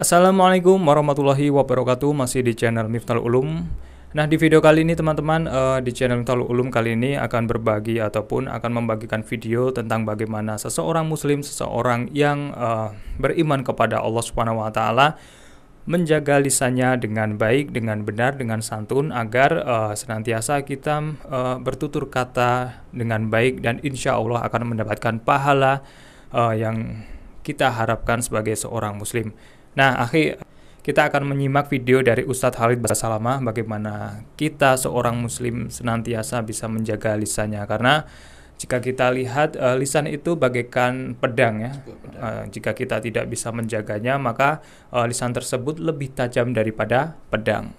Assalamualaikum warahmatullahi wabarakatuh. Masih di channel Miftahul Ulum. Nah, di video kali ini teman-teman, di channel Miftahul Ulum kali ini akan berbagi ataupun akan membagikan video tentang bagaimana seseorang muslim, seseorang yang beriman kepada Allah Subhanahu wa taala menjaga lisannya dengan baik, dengan benar, dengan santun, agar senantiasa kita bertutur kata dengan baik dan insya Allah akan mendapatkan pahala yang kita harapkan sebagai seorang muslim. Nah, kita akan menyimak video dari Ustadz Khalid Basalamah bagaimana kita seorang muslim senantiasa bisa menjaga lisannya, karena jika kita lihat lisan itu bagaikan pedang ya. Jika kita tidak bisa menjaganya, maka lisan tersebut lebih tajam daripada pedang.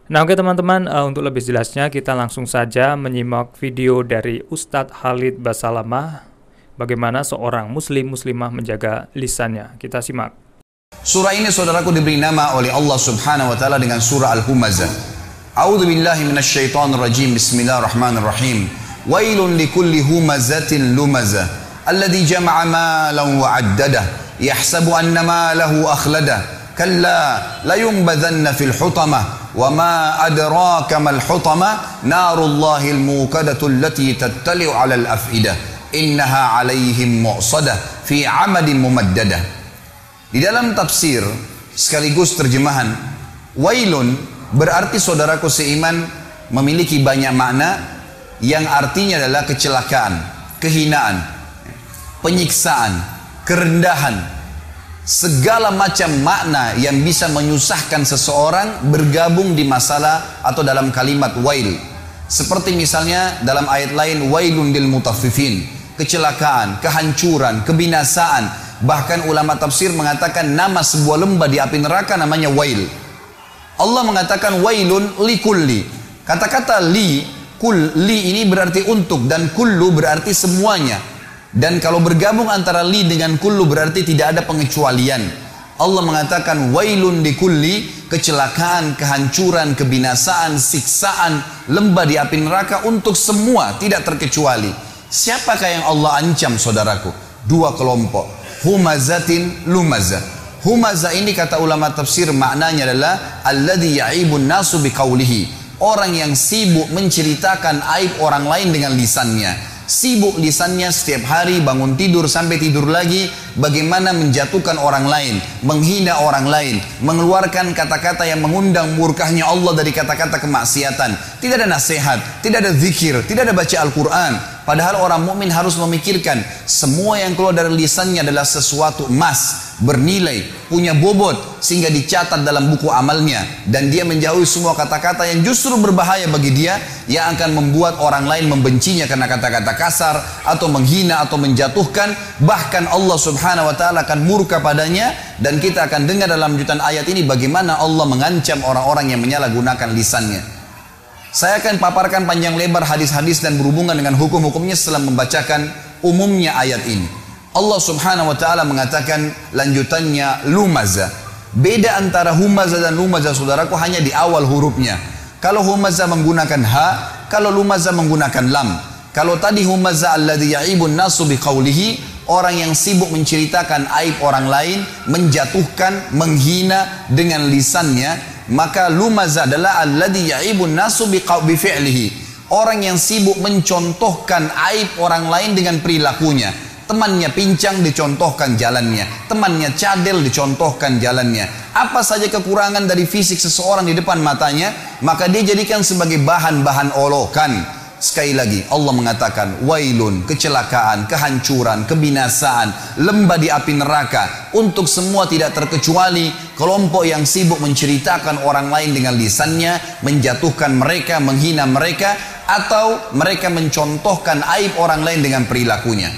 Nah, oke teman-teman, untuk lebih jelasnya kita langsung saja menyimak video dari Ustadz Khalid Basalamah bagaimana seorang muslimah menjaga lisannya. Kita simak. Surah ini saudaraku diberi nama oleh Allah Subhanahu wa taala dengan surah Al-Humazah. A'udzu billahi minasyaitonir rajim. Bismillahirrahmanirrahim. Wailun likulli humazatin lumazah alladzi jama'a malan wa 'addadah yahsabu anna malahu akhladah kalla layunbadhanna fil hutamah wa ma adraka mal hutamah narullahil muqadatu allati tattali'u 'alal af'idah innaha 'alaihim mu'sadah fi 'amadin mumaddadah. Di dalam tafsir sekaligus terjemahan, wailun berarti saudaraku seiman memiliki banyak makna yang artinya adalah kecelakaan, kehinaan, penyiksaan, kerendahan. Segala macam makna yang bisa menyusahkan seseorang bergabung di masalah atau dalam kalimat wail. Seperti misalnya dalam ayat lain, wailun lil mutaffifin, kecelakaan, kehancuran, kebinasaan. Bahkan ulama tafsir mengatakan nama sebuah lembah di api neraka namanya wail. Allah mengatakan wailun li kulli. Kata-kata li ini berarti untuk, dan kullu berarti semuanya. Dan kalau bergabung antara li dengan kullu berarti tidak ada pengecualian. Allah mengatakan wailun li kulli, kecelakaan, kehancuran, kebinasaan, siksaan, lembah di api neraka untuk semua, tidak terkecuali. Siapakah yang Allah ancam saudaraku? Dua kelompok, humazatin lumazah. Humazah ini kata ulama tafsir maknanya adalah alladzi ya'ibun nasu biqaulihi, orang yang sibuk menceritakan aib orang lain dengan lisannya. Sibuk lisannya setiap hari bangun tidur sampai tidur lagi bagaimana menjatuhkan orang lain, menghina orang lain, mengeluarkan kata-kata yang mengundang murkahnya Allah dari kata-kata kemaksiatan. Tidak ada nasihat, tidak ada zikir, tidak ada baca Al-Quran. Padahal orang mukmin harus memikirkan semua yang keluar dari lisannya adalah sesuatu emas, bernilai, punya bobot, sehingga dicatat dalam buku amalnya. Dan dia menjauhi semua kata-kata yang justru berbahaya bagi dia, yang akan membuat orang lain membencinya karena kata-kata kasar, atau menghina, atau menjatuhkan. Bahkan Allah Subhanahu wa ta'ala akan murka padanya. Dan kita akan dengar dalam lanjutan ayat ini bagaimana Allah mengancam orang-orang yang menyalahgunakan lisannya. Saya akan paparkan panjang lebar hadis-hadis dan berhubungan dengan hukum-hukumnya setelah membacakan umumnya ayat ini. Allah Subhanahu wa ta'ala mengatakan lanjutannya lumazah. Beda antara humazah dan lumazah saudaraku hanya di awal hurufnya. Kalau humazah menggunakan ha, kalau lumazah menggunakan lam. Kalau tadi humazah alladzi ya'ibun nasu biqaulihi, orang yang sibuk menceritakan aib orang lain, menjatuhkan, menghina dengan lisannya. Maka lumazah adalah alladzi ya'ibun nasu bifi'lihi, orang yang sibuk mencontohkan aib orang lain dengan perilakunya. Temannya pincang dicontohkan jalannya, temannya cadel dicontohkan jalannya. Apa saja kekurangan dari fisik seseorang di depan matanya, maka dia jadikan sebagai bahan-bahan olokan. Sekali lagi Allah mengatakan wailun, kecelakaan, kehancuran, kebinasaan, lembah di api neraka untuk semua tidak terkecuali kelompok yang sibuk menceritakan orang lain dengan lisannya, menjatuhkan mereka, menghina mereka, atau mereka mencontohkan aib orang lain dengan perilakunya.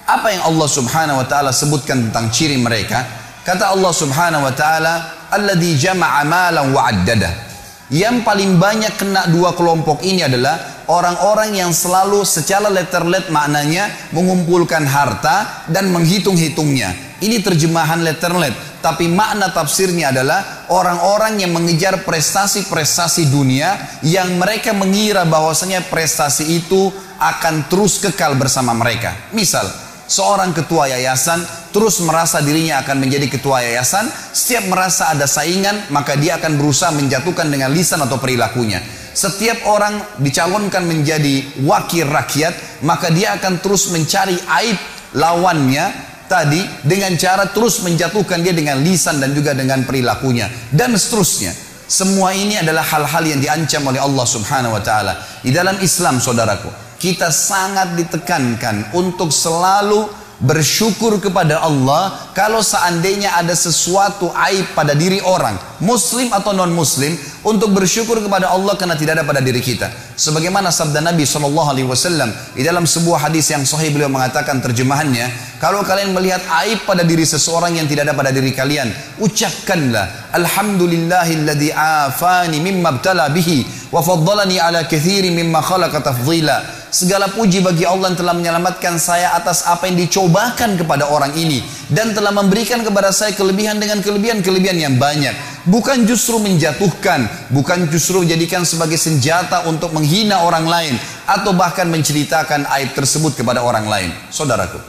Apa yang Allah Subhanahu wa ta'ala sebutkan tentang ciri mereka? Kata Allah Subhanahu wa ta'ala alladzi jama'a malan wa 'addadah. Yang paling banyak kena dua kelompok ini adalah orang-orang yang selalu secara letterlet maknanya mengumpulkan harta dan menghitung-hitungnya. Ini terjemahan letterlet. tapi makna tafsirnya adalah orang-orang yang mengejar prestasi-prestasi dunia yang mereka mengira bahwasanya prestasi itu akan terus kekal bersama mereka. Misal, seorang ketua yayasan terus merasa dirinya akan menjadi ketua yayasan, setiap merasa ada saingan maka dia akan berusaha menjatuhkan dengan lisan atau perilakunya. Setiap orang dicalonkan menjadi wakil rakyat, maka dia akan terus mencari aib lawannya tadi dengan cara terus menjatuhkan dia dengan lisan dan juga dengan perilakunya dan seterusnya. Semua ini adalah hal-hal yang diancam oleh Allah Subhanahu wa taala. Di dalam Islam, saudaraku, kita sangat ditekankan untuk selalu bersyukur kepada Allah kalau seandainya ada sesuatu aib pada diri orang, muslim atau non muslim, untuk bersyukur kepada Allah karena tidak ada pada diri kita. Sebagaimana sabda Nabi SAW di dalam sebuah hadis yang sahih, beliau mengatakan terjemahannya, kalau kalian melihat aib pada diri seseorang yang tidak ada pada diri kalian, ucapkanlah alhamdulillahilladzi afani mimma ibtala bihi wa faddalani ala katsiri mimma khalaqa tafdhila. Segala puji bagi Allah yang telah menyelamatkan saya atas apa yang dicobakan kepada orang ini dan telah memberikan kepada saya kelebihan dengan kelebihan-kelebihan yang banyak. Bukan justru menjatuhkan, bukan justru menjadikan sebagai senjata untuk menghina orang lain atau bahkan menceritakan aib tersebut kepada orang lain. Saudaraku,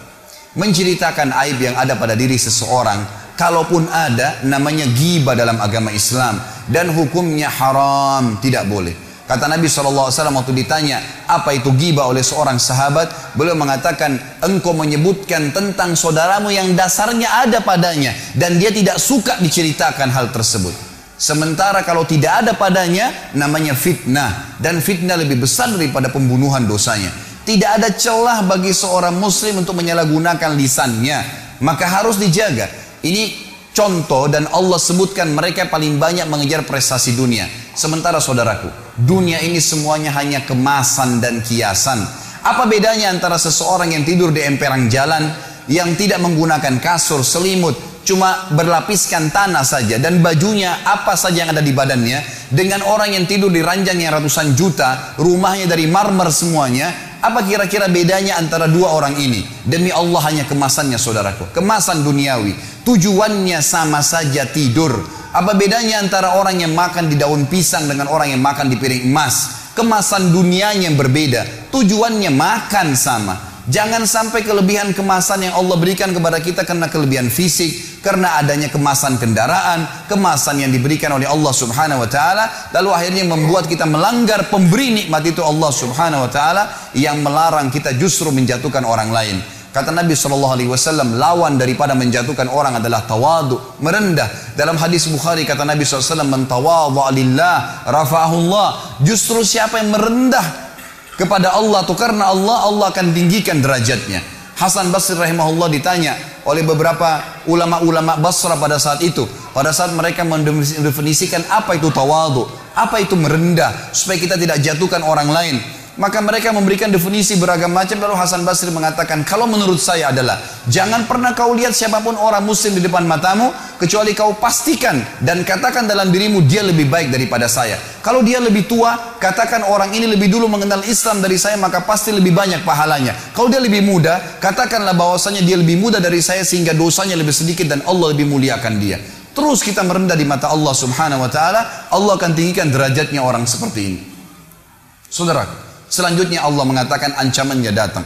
menceritakan aib yang ada pada diri seseorang, kalaupun ada, namanya ghibah dalam agama Islam dan hukumnya haram, tidak boleh. Kata Nabi SAW waktu ditanya apa itu ghibah oleh seorang sahabat, beliau mengatakan, engkau menyebutkan tentang saudaramu yang dasarnya ada padanya dan dia tidak suka diceritakan hal tersebut. Sementara kalau tidak ada padanya, namanya fitnah, dan fitnah lebih besar daripada pembunuhan dosanya. Tidak ada celah bagi seorang muslim untuk menyalahgunakan lisannya, maka harus dijaga. Ini contoh, dan Allah sebutkan mereka paling banyak mengejar prestasi dunia. Sementara saudaraku, dunia ini semuanya hanya kemasan dan kiasan. Apa bedanya antara seseorang yang tidur di emperan jalan, yang tidak menggunakan kasur, selimut, cuma berlapiskan tanah saja dan bajunya apa saja yang ada di badannya, dengan orang yang tidur di ranjang yang ratusan juta, rumahnya dari marmer semuanya? Apa kira-kira bedanya antara dua orang ini? Demi Allah, hanya kemasannya, saudaraku. Kemasan duniawi. Tujuannya sama saja, tidur. Apa bedanya antara orang yang makan di daun pisang dengan orang yang makan di piring emas? Kemasan dunianya yang berbeda. Tujuannya makan sama. Jangan sampai kelebihan kemasan yang Allah berikan kepada kita karena kelebihan fisik, karena adanya kemasan kendaraan, kemasan yang diberikan oleh Allah Subhanahu wa taala, lalu akhirnya membuat kita melanggar pemberi nikmat itu, Allah Subhanahu wa taala, yang melarang kita justru menjatuhkan orang lain. Kata Nabi SAW, lawan daripada menjatuhkan orang adalah tawadu, merendah. Dalam hadis Bukhari kata Nabi SAW, man tawadha lillah rafa'ahullah. Justru siapa yang merendah kepada Allah atau karena Allah, Allah akan tinggikan derajatnya. Hasan Basri rahimahullah ditanya oleh beberapa ulama-ulama Basra pada saat itu, pada saat mereka mendefinisikan apa itu tawadu, apa itu merendah, supaya kita tidak jatuhkan orang lain. Maka mereka memberikan definisi beragam macam. Lalu Hasan Basri mengatakan, kalau menurut saya adalah, jangan pernah kau lihat siapapun orang muslim di depan matamu, kecuali kau pastikan dan katakan dalam dirimu, dia lebih baik daripada saya. Kalau dia lebih tua, katakan orang ini lebih dulu mengenal Islam dari saya, maka pasti lebih banyak pahalanya. Kalau dia lebih muda, katakanlah bahwasanya dia lebih muda dari saya sehingga dosanya lebih sedikit dan Allah lebih muliakan dia. Terus kita merendah di mata Allah Subhanahu wa taala, Allah akan tinggikan derajatnya orang seperti ini. Saudara, selanjutnya Allah mengatakan ancamannya datang.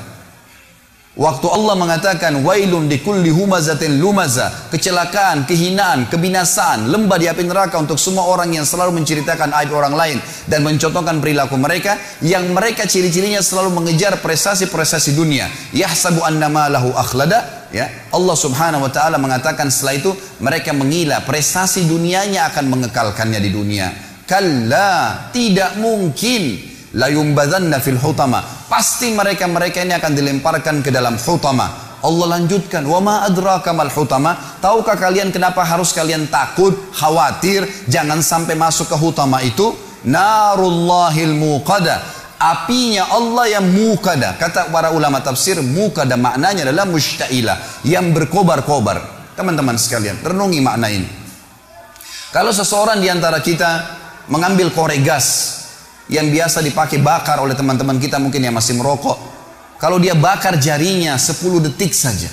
Waktu Allah mengatakan wailun likulli humazatin lumaza, kecelakaan, kehinaan, kebinasaan, lembah di api neraka untuk semua orang yang selalu menceritakan aib orang lain dan mencontohkan perilaku mereka, yang mereka ciri-cirinya selalu mengejar prestasi-prestasi dunia. Yahsabu annama lahu akhlada, ya. Allah Subhanahu wa taala mengatakan setelah itu mereka mengira prestasi dunianya akan mengekalkannya di dunia. Kalla, tidak mungkin. La yumbadzanna fil hutama, pasti mereka-mereka ini akan dilemparkan ke dalam hutama. Allah lanjutkan, wa ma adraka mal hutama, tahukah kalian kenapa harus kalian takut, khawatir jangan sampai masuk ke hutama itu? Narullahil muqada, apinya Allah yang muqada. Kata para ulama tafsir, muqada maknanya adalah mushtailah, yang berkobar-kobar. Teman-teman sekalian, renungi makna ini. Kalau seseorang di antara kita mengambil korek gas yang biasa dipakai bakar oleh teman-teman kita mungkin yang masih merokok, kalau dia bakar jarinya 10 detik saja,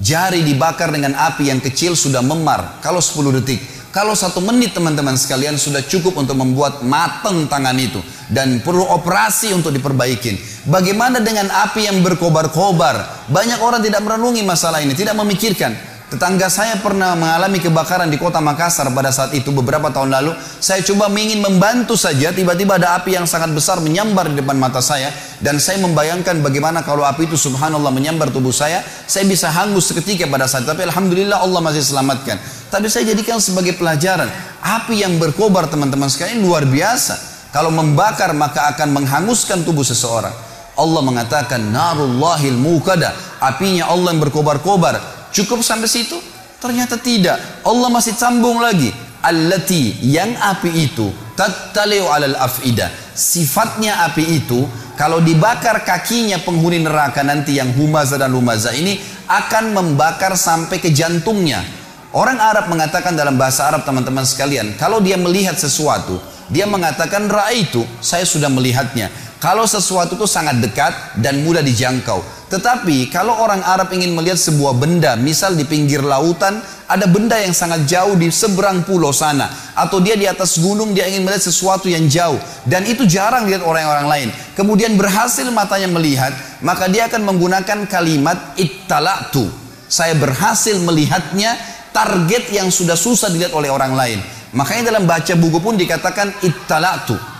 Jari dibakar dengan api yang kecil sudah memar kalau 10 detik. Kalau 1 menit teman-teman sekalian sudah cukup untuk membuat matang tangan itu. Dan perlu operasi untuk diperbaikin. Bagaimana dengan api yang berkobar-kobar? Banyak orang tidak merenungi masalah ini, tidak memikirkan. Tetangga saya pernah mengalami kebakaran di kota Makassar pada saat itu beberapa tahun lalu. Saya coba ingin membantu saja, tiba-tiba ada api yang sangat besar menyambar di depan mata saya. Dan saya membayangkan bagaimana kalau api itu subhanallah menyambar tubuh saya bisa hangus seketika pada saat itu. Tapi alhamdulillah Allah masih selamatkan. Tapi saya jadikan sebagai pelajaran. Api yang berkobar teman-teman sekalian luar biasa. Kalau membakar maka akan menghanguskan tubuh seseorang. Allah mengatakan narullahil muqada, apinya Allah yang berkobar-kobar. Cukup sampai situ? Ternyata tidak. Allah masih sambung lagi. Allati, yang api itu tattali'u 'alal af'idah. Sifatnya api itu kalau dibakar kakinya penghuni neraka nanti yang humazah dan lumazah ini akan membakar sampai ke jantungnya. Orang Arab mengatakan dalam bahasa Arab teman-teman sekalian, kalau dia melihat sesuatu, dia mengatakan ra'aitu, saya sudah melihatnya. Kalau sesuatu itu sangat dekat dan mudah dijangkau. Tetapi kalau orang Arab ingin melihat sebuah benda, misal di pinggir lautan, ada benda yang sangat jauh di seberang pulau sana. Atau dia di atas gunung, dia ingin melihat sesuatu yang jauh. Dan itu jarang dilihat orang-orang lain. Kemudian berhasil matanya melihat, maka dia akan menggunakan kalimat ittala'tu. Saya berhasil melihatnya, target yang sudah susah dilihat oleh orang lain. Makanya dalam baca buku pun dikatakan ittala'tu.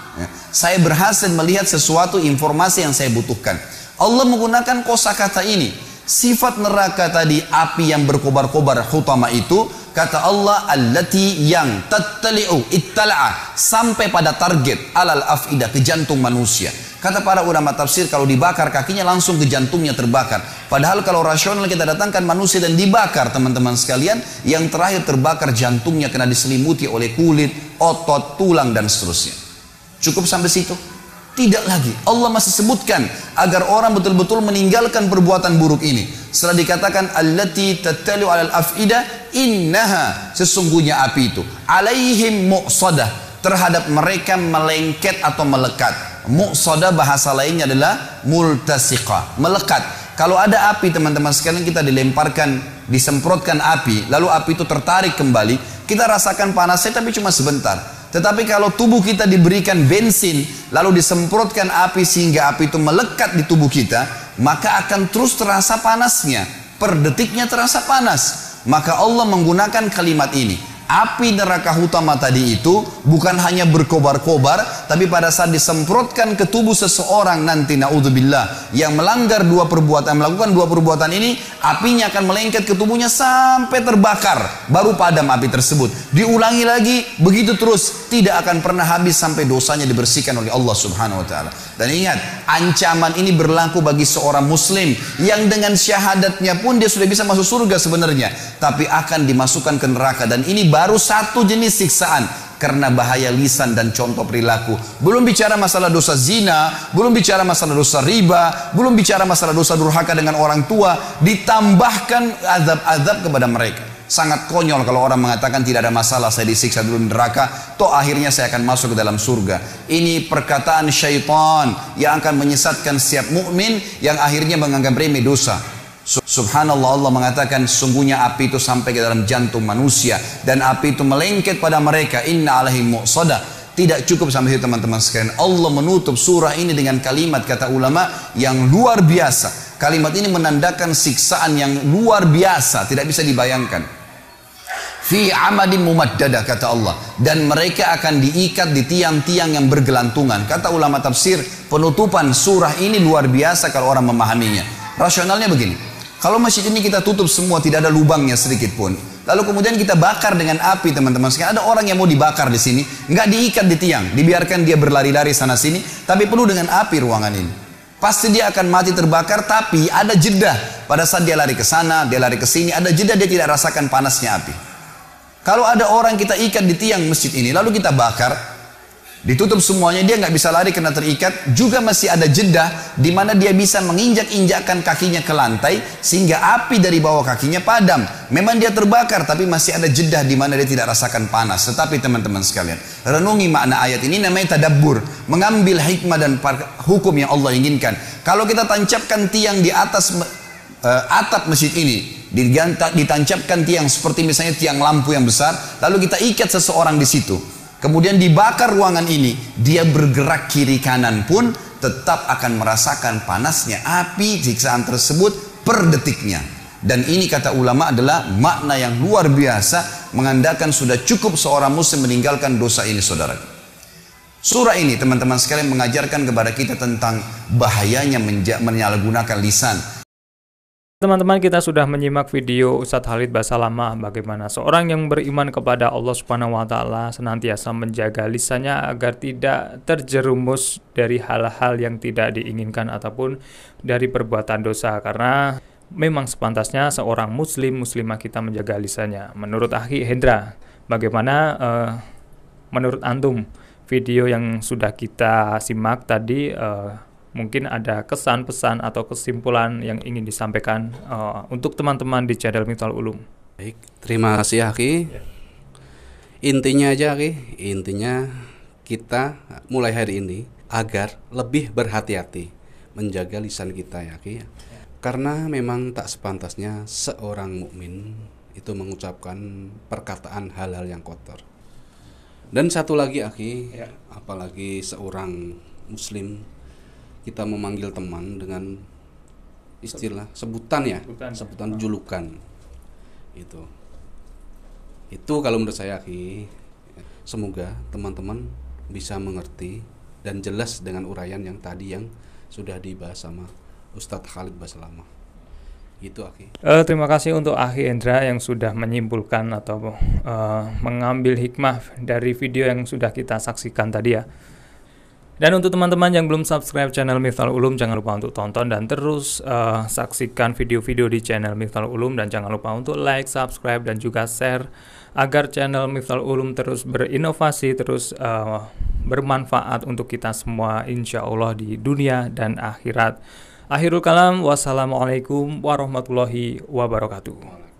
Saya berhasil melihat sesuatu informasi yang saya butuhkan. Allah menggunakan kosakata ini. Sifat neraka tadi, api yang berkobar-kobar hutama itu, kata Allah allati yang tattali'u ittala'a, sampai pada target alal afidah, ke jantung manusia. Kata para ulama tafsir, kalau dibakar kakinya langsung ke jantungnya terbakar. Padahal kalau rasional kita datangkan manusia dan dibakar teman-teman sekalian, yang terakhir terbakar jantungnya karena diselimuti oleh kulit, otot, tulang dan seterusnya. Cukup sampai situ? Tidak lagi. Allah masih sebutkan agar orang betul-betul meninggalkan perbuatan buruk ini. Setelah dikatakan allati tattali'u 'alal af'idah, innaha, sesungguhnya api itu alaihim mu'sadah, terhadap mereka melengket atau melekat. Mu'sadah bahasa lainnya adalah multasiqah, melekat. Kalau ada api teman-teman sekalian, kita dilemparkan, disemprotkan api, lalu api itu tertarik kembali, kita rasakan panasnya tapi cuma sebentar. Tetapi kalau tubuh kita diberikan bensin, lalu disemprotkan api sehingga api itu melekat di tubuh kita, maka akan terus terasa panasnya. Per detiknya terasa panas. Maka Allah menggunakan kalimat ini. Api neraka utama tadi itu bukan hanya berkobar-kobar, tapi pada saat disemprotkan ke tubuh seseorang nanti, naudzubillah, yang melanggar melakukan dua perbuatan ini, apinya akan melengket ke tubuhnya sampai terbakar, baru padam api tersebut. Diulangi lagi, begitu terus, tidak akan pernah habis sampai dosanya dibersihkan oleh Allah Subhanahu wa taala. Dan ingat, ancaman ini berlaku bagi seorang muslim yang dengan syahadatnya pun dia sudah bisa masuk surga sebenarnya, tapi akan dimasukkan ke neraka. Dan ini baru satu jenis siksaan karena bahaya lisan dan contoh perilaku. Belum bicara masalah dosa zina, belum bicara masalah dosa riba, belum bicara masalah dosa durhaka dengan orang tua, ditambahkan azab-azab kepada mereka. Sangat konyol kalau orang mengatakan tidak ada masalah, saya disiksa dulu di neraka, toh akhirnya saya akan masuk ke dalam surga. Ini perkataan syaitan yang akan menyesatkan setiap mukmin yang akhirnya menganggap remeh dosa. Subhanallah, Allah mengatakan sungguhnya api itu sampai ke dalam jantung manusia dan api itu melengket pada mereka. Inna alaihim mu'sadah. Tidak cukup sampai situ teman-teman sekalian. Allah menutup surah ini dengan kalimat, kata ulama, yang luar biasa. Kalimat ini menandakan siksaan yang luar biasa, tidak bisa dibayangkan. Fi amadin mumaddada, kata Allah, dan mereka akan diikat di tiang-tiang yang bergelantungan. Kata ulama tafsir, penutupan surah ini luar biasa kalau orang memahaminya. Rasionalnya begini, kalau masjid ini kita tutup semua, tidak ada lubangnya sedikit pun, lalu kemudian kita bakar dengan api teman-teman sekalian, ada orang yang mau dibakar di sini, nggak diikat di tiang, dibiarkan dia berlari-lari sana sini, tapi penuh dengan api ruangan ini. Pasti dia akan mati terbakar, tapi ada jeda pada saat dia lari ke sana, dia lari ke sini, ada jeda, dia tidak rasakan panasnya api. Kalau ada orang kita ikat di tiang masjid ini, lalu kita bakar, ditutup semuanya, dia nggak bisa lari karena terikat, juga masih ada jeda di mana dia bisa menginjak-injakkan kakinya ke lantai sehingga api dari bawah kakinya padam. Memang dia terbakar, tapi masih ada jeda di mana dia tidak rasakan panas. Tetapi teman-teman sekalian, renungi makna ayat ini, namanya tadabbur, mengambil hikmah dan hukum yang Allah inginkan. Kalau kita tancapkan tiang di atas atap masjid ini, ditancapkan tiang seperti misalnya tiang lampu yang besar, lalu kita ikat seseorang di situ. Kemudian dibakar ruangan ini, dia bergerak kiri kanan pun tetap akan merasakan panasnya api siksaan tersebut per detiknya. Dan ini kata ulama adalah makna yang luar biasa, mengandalkan sudah cukup seorang muslim meninggalkan dosa ini, saudara. Surah ini teman-teman sekalian mengajarkan kepada kita tentang bahayanya menyalahgunakan lisan. Teman-teman, kita sudah menyimak video Ustadz Khalid Basalamah bagaimana seorang yang beriman kepada Allah Subhanahu wa taala senantiasa menjaga lisannya agar tidak terjerumus dari hal-hal yang tidak diinginkan ataupun dari perbuatan dosa, karena memang sepantasnya seorang muslimah kita menjaga lisannya. Menurut Akhi Hendra, bagaimana menurut antum video yang sudah kita simak tadi, mungkin ada kesan, pesan, atau kesimpulan yang ingin disampaikan untuk teman-teman di channel Miftal Ulum? Baik, terima kasih Aki. Intinya aja Aki, intinya kita mulai hari ini agar lebih berhati-hati menjaga lisan kita ya Aki. Karena memang tak sepantasnya seorang mukmin itu mengucapkan perkataan hal-hal yang kotor. Dan satu lagi Aki, apalagi seorang muslim, kita memanggil teman dengan istilah sebutan ya, sebutan julukan. Itu kalau menurut saya Aki, semoga teman-teman bisa mengerti dan jelas dengan uraian yang tadi yang sudah dibahas sama Ustadz Khalid Basalamah. Itu Aki. Terima kasih untuk Akhi Hendra yang sudah menyimpulkan atau mengambil hikmah dari video yang sudah kita saksikan tadi ya. Dan untuk teman-teman yang belum subscribe channel Miftal Ulum, jangan lupa untuk tonton dan terus saksikan video-video di channel Miftal Ulum, dan jangan lupa untuk like, subscribe, dan juga share agar channel Miftal Ulum terus berinovasi, terus bermanfaat untuk kita semua insya Allah di dunia dan akhirat. Akhirul kalam, wassalamualaikum warahmatullahi wabarakatuh.